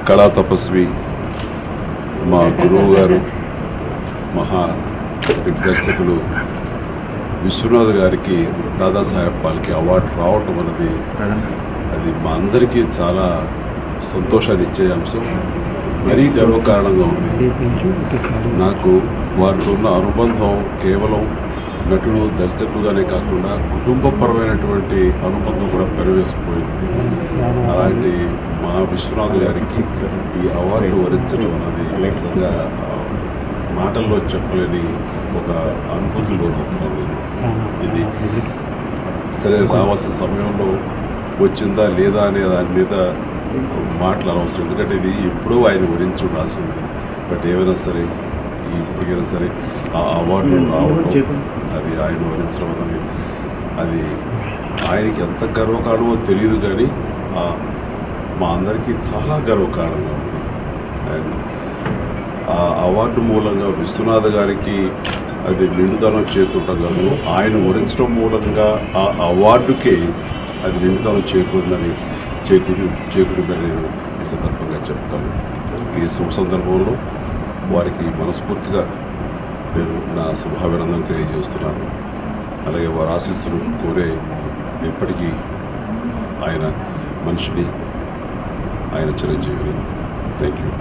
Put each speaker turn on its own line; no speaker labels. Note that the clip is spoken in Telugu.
కళా తపస్వి మా గురువు గారు మహా దిగ్దర్శకులు విశ్వనాథ్ గారికి దాదాసాహెబ్ ఫాల్కే అవార్డు రావటం అనేది అది మా అందరికీ చాలా సంతోషాన్ని ఇచ్చే అంశం, మరీ గర్వకారణంగా ఉంది. నాకు వారితో ఉన్న అనుబంధం కేవలం నటుడు దర్శకుడుగానే కాకుండా కుటుంబపరమైనటువంటి అనుబంధం కూడా పెరవేసుకుపోయింది. అలాంటి మా విశ్వనాథ్ గారికి ఈ అవార్డు వరించడం అనేది నిజంగా మాటల్లో చెప్పలేని ఒక అనుభూతిని లోనవుతున్నాను నేను. ఇది సరే రావాల్సిన సమయంలో వచ్చిందా లేదా అనే దాని మీద మాటలు అనవసరం, ఎందుకంటే ఇది ఎప్పుడూ ఆయన గురించి ఉండాల్సింది. బట్ ఏమైనా సరే ఇప్పటికైనా సరే ఆ అవార్డు రావడం, అది ఆయన వరించడం అనేది అది ఆయనకి ఎంత గర్వకారణమో తెలియదు, కానీ మా అందరికీ చాలా గర్వకారణంగా ఉంది. అండ్ ఆ అవార్డు మూలంగా విశ్వనాథ్ గారికి అది నిండుదనం చేకూరటం కాదు, ఆయన వరించడం మూలంగా ఆ అవార్డుకే అది నిండుదనం చేకూరిందని నేను ఈ సందర్భంగా చెప్తాను. ఈ శుభ సందర్భంలో వారికి మనస్ఫూర్తిగా నేను నా శుభాభినందనలు తెలియజేస్తున్నాను. అలాగే వారి ఆశీస్సులు కోరే ఎప్పటికీ ఆయన మనిషిని, ఆయన చిరంజీవిని. Thank you.